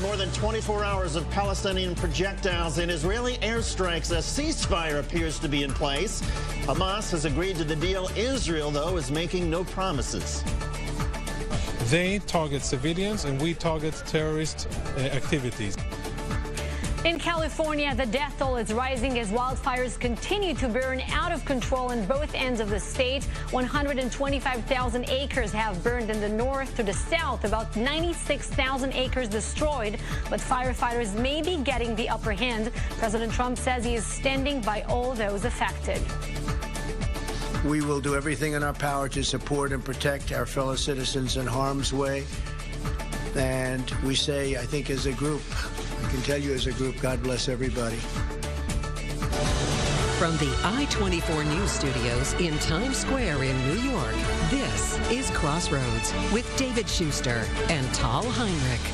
more than 24 hours of Palestinian projectiles and Israeli airstrikes, a ceasefire appears to be in place. Hamas has agreed to the deal. Israel, though, is making no promises. They target civilians and we target terrorist activities. In California, the death toll is rising as wildfires continue to burn out of control in both ends of the state. 125,000 acres have burned in the north. To the south, about 96,000 acres destroyed. But firefighters may be getting the upper hand. President Trump says he is standing by all those affected. We will do everything in our power to support and protect our fellow citizens in harm's way. And we say, I think as a group, I can tell you as a group, God bless everybody. From the I-24 News Studios in Times Square in New York, this is Crossroads with David Schuster and Tal Heinrich.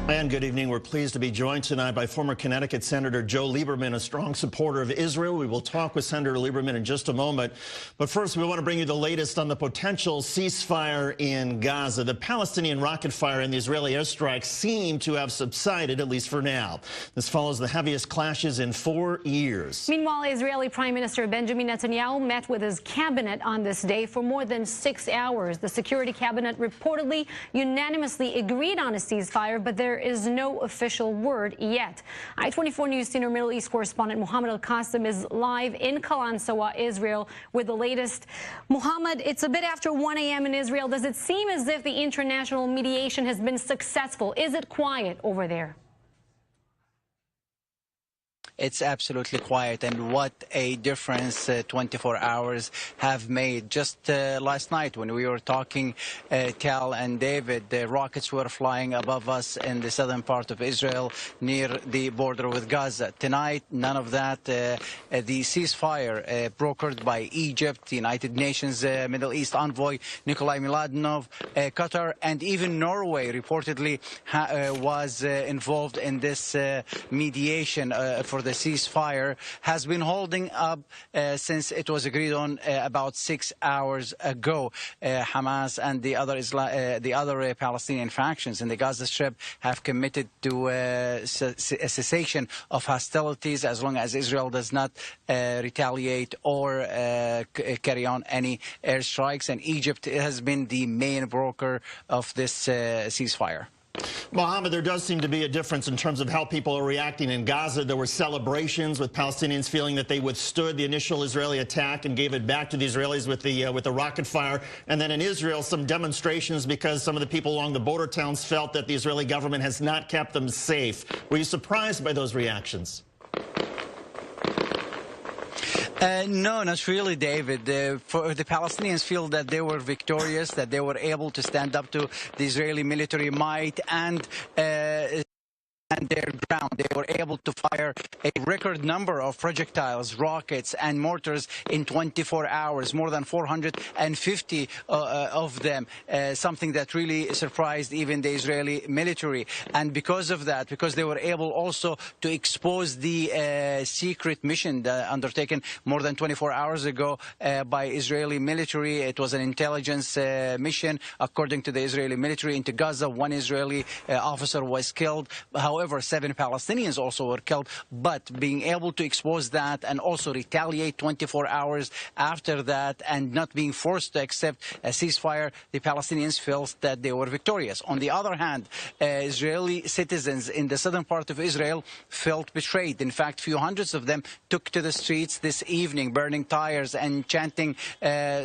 And good evening. We're pleased to be joined tonight by former Connecticut Senator Joe Lieberman, a strong supporter of Israel. We will talk with Senator Lieberman in just a moment. But first, we want to bring you the latest on the potential ceasefire in Gaza. The Palestinian rocket fire and the Israeli airstrikes seem to have subsided, at least for now. This follows the heaviest clashes in 4 years. Meanwhile, Israeli Prime Minister Benjamin Netanyahu met with his cabinet on this day for more than 6 hours. The Security Cabinet reportedly unanimously agreed on a ceasefire, but there is no official word yet. I-24 News senior Middle East correspondent Mohammed Al-Qasim is live in Kalansawa, Israel, with the latest. Mohammed, it's a bit after 1 a.m. in Israel. Does it seem as if the international mediation has been successful? Is it quiet over there? It's absolutely quiet, and what a difference 24 hours have made. Just last night when we were talking, Tal and David, the rockets were flying above us in the southern part of Israel near the border with Gaza. Tonight, none of that. The ceasefire brokered by Egypt, the United Nations Middle East envoy Nikolai Miladinov, Qatar, and even Norway reportedly was involved in this mediation for the ceasefire, has been holding up since it was agreed on about 6 hours ago. Hamas and the other Palestinian factions in the Gaza Strip have committed to a cessation of hostilities as long as Israel does not retaliate or carry on any airstrikes. And Egypt has been the main broker of this ceasefire. Mohammed, there does seem to be a difference in terms of how people are reacting in Gaza. There were celebrations with Palestinians feeling that they withstood the initial Israeli attack and gave it back to the Israelis with the rocket fire. And then in Israel, some demonstrations because some of the people along the border towns felt that the Israeli government has not kept them safe. Were you surprised by those reactions? No, not really, David. For the Palestinians feel that they were victorious, that they were able to stand up to the Israeli military might and their ground. They were able to fire a record number of projectiles, rockets, and mortars in 24 hours, more than 450 of them, something that really surprised even the Israeli military. And because of that, because they were able also to expose the secret mission undertaken more than 24 hours ago by Israeli military. It was an intelligence mission, according to the Israeli military, into Gaza. 1 Israeli officer was killed. However, 7 Palestinians also were killed, but being able to expose that and also retaliate 24 hours after that and not being forced to accept a ceasefire, the Palestinians felt that they were victorious. On the other hand, Israeli citizens in the southern part of Israel felt betrayed. In fact, few hundreds of them took to the streets this evening, burning tires and chanting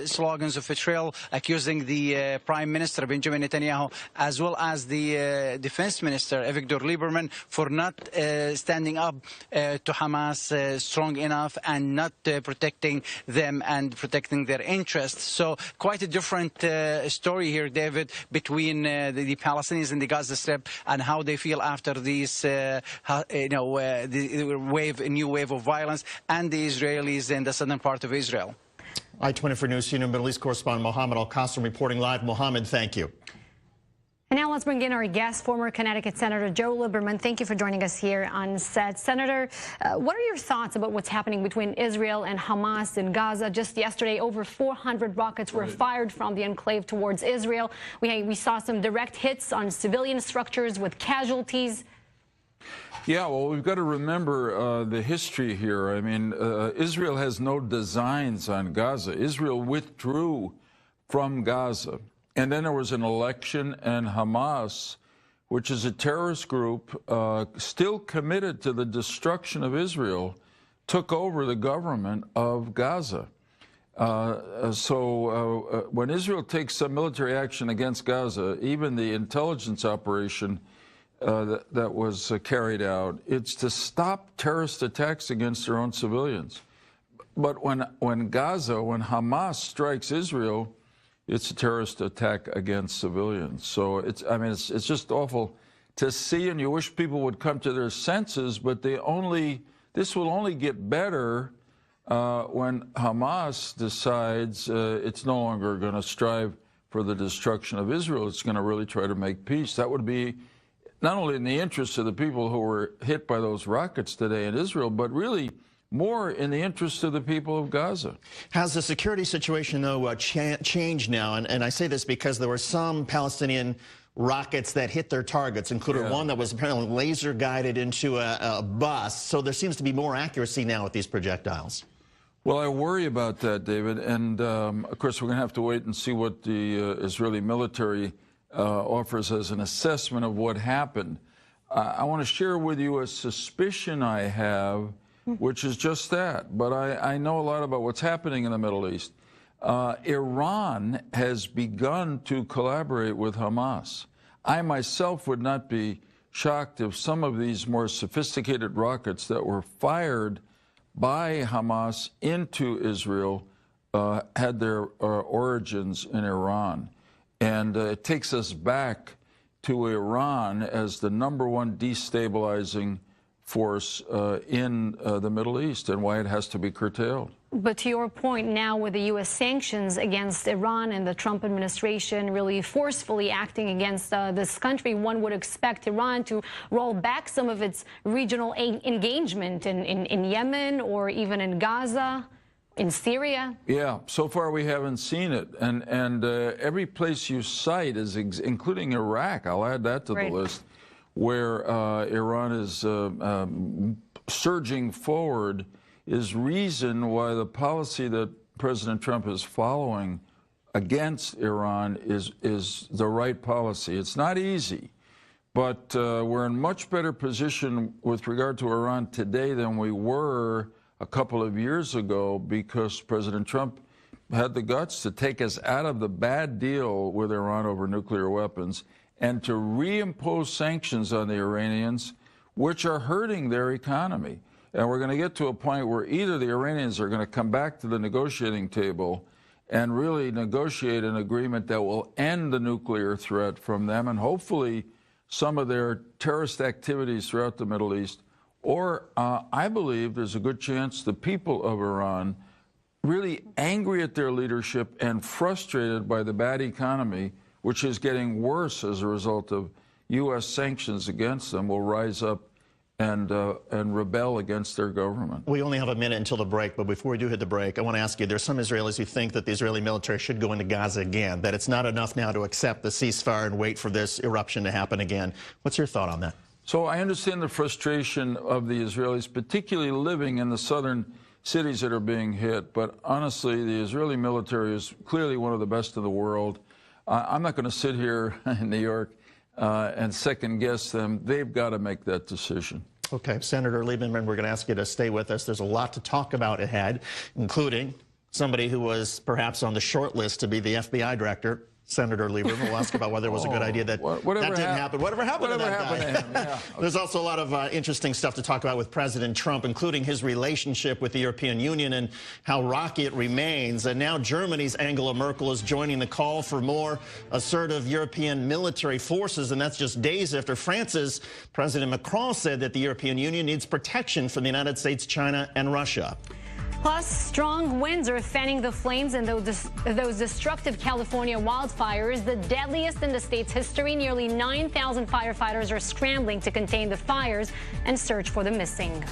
slogans of betrayal, accusing the Prime Minister Benjamin Netanyahu as well as the Defense Minister Avigdor Lieberman for not standing up to Hamas strong enough and not protecting them and protecting their interests. So quite a different story here, David, between the Palestinians in the Gaza Strip and how they feel after this new wave of violence, and the Israelis in the southern part of Israel. I-24 News senior Middle East correspondent Mohammed Al-Qasim reporting live. Mohammed, thank you. And now let's bring in our guest, former Connecticut Senator Joe Lieberman. Thank you for joining us here on set. Senator, what are your thoughts about what's happening between Israel and Hamas in Gaza? Just yesterday, over 400 rockets were fired from the enclave towards Israel. We saw some direct hits on civilian structures with casualties. Yeah, well, we've got to remember the history here. I mean, Israel has no designs on Gaza. Israel withdrew from Gaza. And then there was an election, and Hamas, which is a terrorist group still committed to the destruction of Israel, took over the government of Gaza. So when Israel takes some military action against Gaza, even the intelligence operation that was carried out, it's to stop terrorist attacks against their own civilians. But when Hamas strikes Israel, it's a terrorist attack against civilians. So it's just awful to see, and you wish people would come to their senses, but this will only get better when Hamas decides it's no longer going to strive for the destruction of Israel. It's going to really try to make peace. That would be not only in the interest of the people who were hit by those rockets today in Israel, but really more in the interest of the people of Gaza. Has the security situation, though, changed now? And I say this because there were some Palestinian rockets that hit their targets, including one that was apparently laser guided into a bus. So there seems to be more accuracy now with these projectiles. Well, I worry about that, David. And, of course, we're going to have to wait and see what the Israeli military offers as an assessment of what happened. I want to share with you a suspicion I have, which is just that. But I know a lot about what's happening in the Middle East. Iran has begun to collaborate with Hamas. I myself would not be shocked if some of these more sophisticated rockets that were fired by Hamas into Israel had their origins in Iran. And it takes us back to Iran as the #1 destabilizing force in the Middle East, and why it has to be curtailed. But to your point now, with the U.S. sanctions against Iran and the Trump administration really forcefully acting against this country, one would expect Iran to roll back some of its regional engagement in Yemen or even in Gaza, in Syria. Yeah, so far we haven't seen it. And every place you cite, is including Iraq, I'll add that to the list, where Iran is surging forward, is reason why the policy that President Trump is following against Iran is the right policy. It's not easy, but we're in much better position with regard to Iran today than we were a couple of years ago, because President Trump had the guts to take us out of the bad deal with Iran over nuclear weapons and to reimpose sanctions on the Iranians, which are hurting their economy. And we're going to get to a point where either the Iranians are going to come back to the negotiating table and really negotiate an agreement that will end the nuclear threat from them and hopefully some of their terrorist activities throughout the Middle East, or I believe there's a good chance the people of Iran, really angry at their leadership and frustrated by the bad economy, which is getting worse as a result of U.S. sanctions against them, will rise up and rebel against their government. We only have a minute until the break, but before we do hit the break, I want to ask you, there's some Israelis who think that the Israeli military should go into Gaza again, that it's not enough now to accept the ceasefire and wait for this eruption to happen again. What's your thought on that? So I understand the frustration of the Israelis, particularly living in the southern cities that are being hit, but honestly, the Israeli military is clearly one of the best in the world. I'm not going to sit here in New York and second-guess them. They've got to make that decision. Okay, Senator Lieberman, we're going to ask you to stay with us. There's a lot to talk about ahead, including somebody who was perhaps on the short list to be the FBI director. Senator Lieberman, we'll ask about whether it was a good idea that didn't happen. Whatever happened to that guy? Him, yeah. There's also a lot of interesting stuff to talk about with President Trump, including his relationship with the European Union and how rocky it remains. And now Germany's Angela Merkel is joining the call for more assertive European military forces, and that's just days after France's President Macron said that the European Union needs protection from the United States, China, and Russia. Plus, strong winds are fanning the flames in those destructive California wildfires, the deadliest in the state's history. Nearly 9,000 firefighters are scrambling to contain the fires and search for the missing.